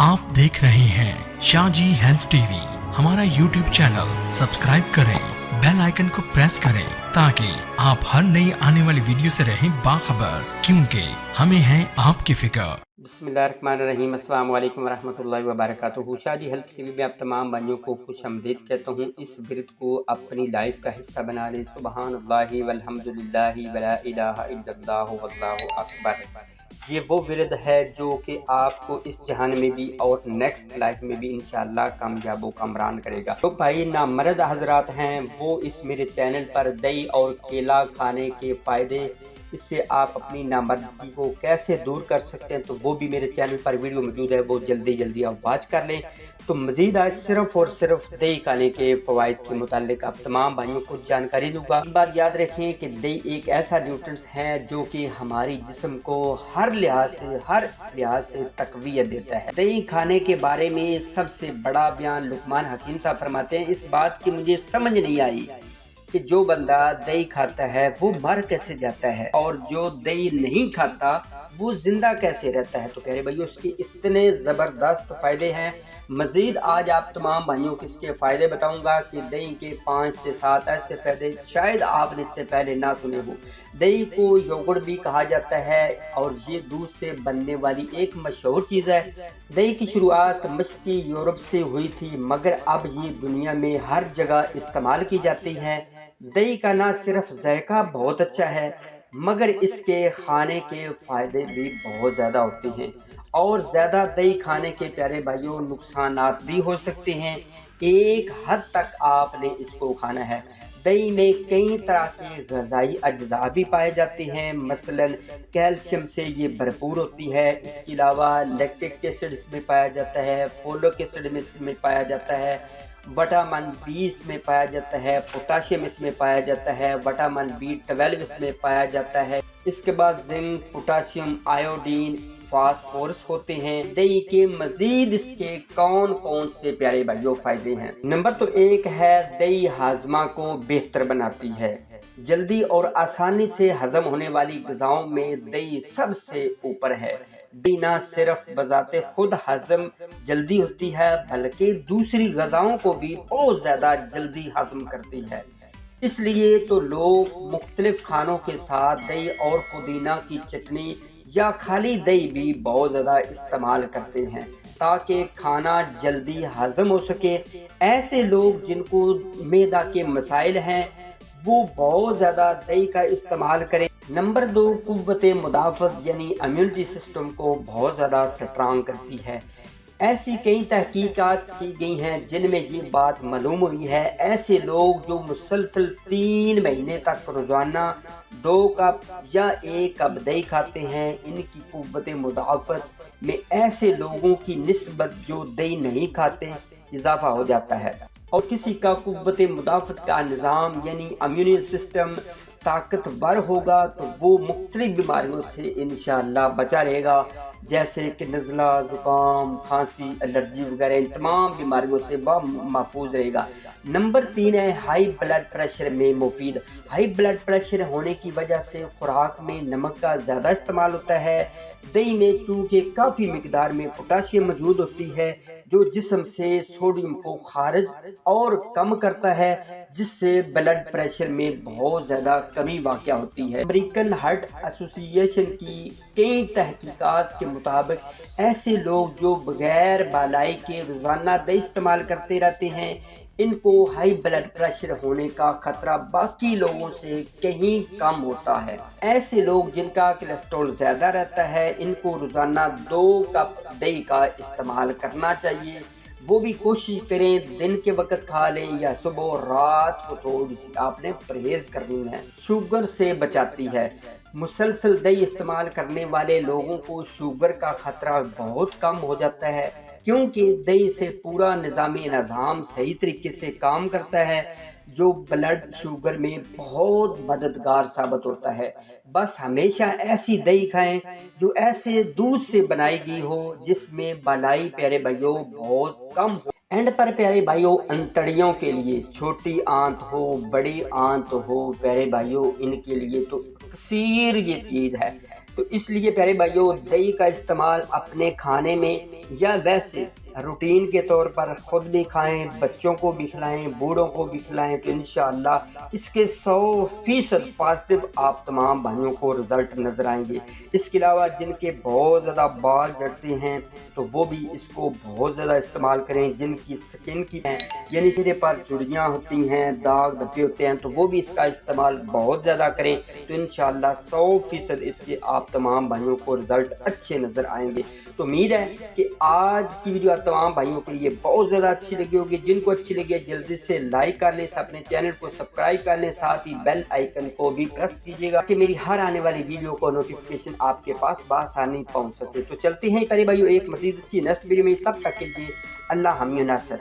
आप देख रहे हैं शाहजी हेल्थ टीवी। हमारा यूट्यूब चैनल सब्सक्राइब करें, बेल आइकन को प्रेस करें ताकि आप हर नई आने वाली वीडियो से रहें बाखबर, क्योंकि हमें है आपकी फिक्र। बिस्मिल्लाहिर्रहमानिर्रहीम, अस्सलाम वालेकुम वरहमतुल्लाहि वबरकातुहू। शाहजी हेल्थ टीवी में आप तमाम भाइयों को खुश आमदीद कहता हूँ। इस विरद को अपनी लाइफ का हिस्सा बना लें। सुबहानल्लाहि वल्हम्दुलिल्लाहि वला इलाहा इल्लल्लाहु वल्लाहु अकबर। ये वो विरद है जो कि आपको इस जहान में भी और नेक्स्ट लाइफ में भी इंशाअल्लाह कामयाब व कामरान करेगा। तो भाई नामर्द हजरात हैं वो इस मेरे चैनल पर दही और केला खाने के फ़ायदे, इससे आप अपनी नामर्दगी को कैसे दूर कर सकते हैं, तो वो भी मेरे चैनल पर वीडियो मौजूद है, वो जल्दी आप वॉच कर लें। तो मज़ीद आज सिर्फ और सिर्फ दही खाने के फ़वाइद के मुतालिक आप तमाम भाइयों को जानकारी दूंगा। एक बात याद रखें कि दही एक ऐसा न्यूट्रिएंट्स है जो कि हमारी जिस्म को हर लिहाज से तक़वियत देता है। दही खाने के बारे में सबसे बड़ा बयान लुकमान हकीम साहब फरमाते हैं, इस बात की मुझे समझ नहीं आई कि जो बंदा दही खाता है वो मर कैसे जाता है और जो दही नहीं खाता वो जिंदा कैसे रहता है। तो प्यारे भाइयों, उसके इतने ज़बरदस्त फ़ायदे हैं। मज़ीद आज आप तमाम भाइयों को इसके फ़ायदे बताऊंगा कि दही के 5 से 7 ऐसे फ़ायदे शायद आपने इससे पहले ना सुने हो। दही को योगर्ट भी कहा जाता है और ये दूध से बनने वाली एक मशहूर चीज़ है। दही की शुरुआत मशरक़ी यूरोप से हुई थी, मगर अब ये दुनिया में हर जगह इस्तेमाल की जाती है। दही का ना सिर्फ जायका बहुत अच्छा है, मगर इसके खाने के फ़ायदे भी बहुत ज़्यादा होते हैं और ज़्यादा दही खाने के प्यारे भाइयों नुकसानात भी हो सकते हैं। एक हद तक आपने इसको खाना है। दही में कई तरह के ग़िज़ाई अज्जा भी पाए जाते हैं, मसलन कैल्शियम से ये भरपूर होती है। इसके अलावा लैक्टिक एसिड इसमें पाया जाता है, फोलिक एसिड में इसमें पाया जाता है, विटामिन बी इसमें पाया जाता है, पोटाशियम इसमें पाया जाता है, विटामिन B12 इसमें पाया जाता है। इसके बाद जिंक, पोटाशियम, आयोडीन, फास्फोरस होते हैं। दही के मजीद इसके कौन कौन से प्यारे भाइयों फायदे हैं। नंबर तो 1 है, दही हाजमा को बेहतर बनाती है। जल्दी और आसानी से हजम होने वाली ग़िज़ाओं में दही सबसे ऊपर है। दही न सिर्फ बजाते खुद हजम जल्दी होती है, बल्कि दूसरी ग़िज़ाओं को भी बहुत ज़्यादा जल्दी हजम करती है। इसलिए तो लोग मुख्तलिफ खानों के साथ दही और पुदीना की चटनी या खाली दही भी बहुत ज़्यादा इस्तेमाल करते हैं ताकि खाना जल्दी हजम हो सके। ऐसे लोग जिनको मैदा के मसाइल हैं वो बहुत ज़्यादा दही का इस्तेमाल करें। नंबर 2, कुव्वत मुदाफ़त यानी इम्यूनिटी सिस्टम को बहुत ज़्यादा स्ट्रांग करती है। ऐसी कई तहकीकात की गई हैं जिनमें ये बात मालूम हुई है, ऐसे लोग जो मुसलसल 3 महीने तक रोज़ाना 2 कप या 1 कप दही खाते हैं, इनकी कुव्वत मुदाफ़त में ऐसे लोगों की निस्बत जो दही नहीं खाते इजाफा हो जाता है। और किसी का कुव्वत मुदाफ़त का निज़ाम यानी इम्यून सिस्टम ताकतवर होगा तो वो मुख्तलिफ बीमारियों से इंशाअल्लाह बचा रहेगा, जैसे कि नज़ला, ज़ुकाम, खांसी, एलर्जी वगैरह इन तमाम बीमारियों से महफूज रहेगा। नंबर 3 है, हाई ब्लड प्रेशर में मुफीद। हाई ब्लड प्रेशर होने की वजह से खुराक में नमक का ज़्यादा इस्तेमाल होता है। दही में चूँकि काफ़ी मिकदार में पोटाशियम मौजूद होती है जो जिस्म से सोडियम को खारिज और कम करता है, जिससे ब्लड प्रेशर में बहुत ज़्यादा कमी वाक़या होती है। अमेरिकन हार्ट एसोसिएशन की कई तहकीकात के मुताबिक ऐसे लोग जो बगैर बालाई के रोज़ाना दही इस्तेमाल करते रहते हैं, इनको हाई ब्लड प्रेशर होने का खतरा बाकी लोगों से कहीं कम होता है। ऐसे लोग जिनका कोलेस्ट्रॉल ज़्यादा रहता है, इनको रोज़ाना 2 कप दही का इस्तेमाल करना चाहिए। वो भी कोशिश करें दिन के वक्त खा लें या सुबह और रात को थोड़ी सी आपने परहेज़ करनी है। शुगर से बचाती है। मुसलसल दही इस्तेमाल करने वाले लोगों को शुगर का खतरा बहुत कम हो जाता है, क्योंकि दही से पूरा निज़ाम सही तरीके से काम करता है, जो ब्लड शुगर में बहुत मददगार साबित होता है। बस हमेशा ऐसी दही खाएं जो ऐसे दूध से बनाई गई हो जिसमें बालाई प्यारे भाइयों बहुत कम हो। एंड पर प्यारे भाइयों, अंतड़ियों के लिए छोटी आंत हो बड़ी आंत हो प्यारे भाइयों, इनके लिए तो कसीर ये चीज़ है। تو اس لیے پیارے بھائیوں دہی کا استعمال اپنے کھانے میں یا ویسے روٹین کے طور پر خود بھی کھائیں، بچوں کو بھی کھلائیں، بوڑھوں کو بھی کھلائیں، تو انشاءاللہ اس کے 100% پازیٹیو آپ تمام بھائیوں کو رزلٹ نظر آئیں گے۔ اس کے علاوہ جن کے بہت زیادہ بال جھڑتے ہیں تو وہ بھی اس کو بہت زیادہ استعمال کریں، جن کی سکن کی ہیں یعنی چہرے پر جھریاں ہوتی ہیں، داغ دھبے ہوتے ہیں، تو وہ بھی اس کا استعمال بہت زیادہ کریں، تو انشاءاللہ 100% اس کے آپ تمام بھائیوں کو رزلٹ اچھے نظر آئیں گے۔ تو امید ہے کہ آج کی ویڈیو آپ تمام بھائیوں کے لیے بہت زیادہ اچھی لگی ہوگی۔ جن کو اچھی لگی ہے جلدی سے لائک کر لیں، اپنے چینل کو سبسکرائب کر لیں، ساتھ ہی بیل آئیکن کو بھی پریس کیجیے گا کہ میری ہر آنے والی ویڈیو کو نوٹیفیکیشن آپ کے پاس بآسانی پہنچ سکے۔ تو چلتے ہیں پیارے بھائیوں ایک مزید اچھی نیکسٹ ویڈیو میں، تب تک کے لیے اللہ حامی و ناصر۔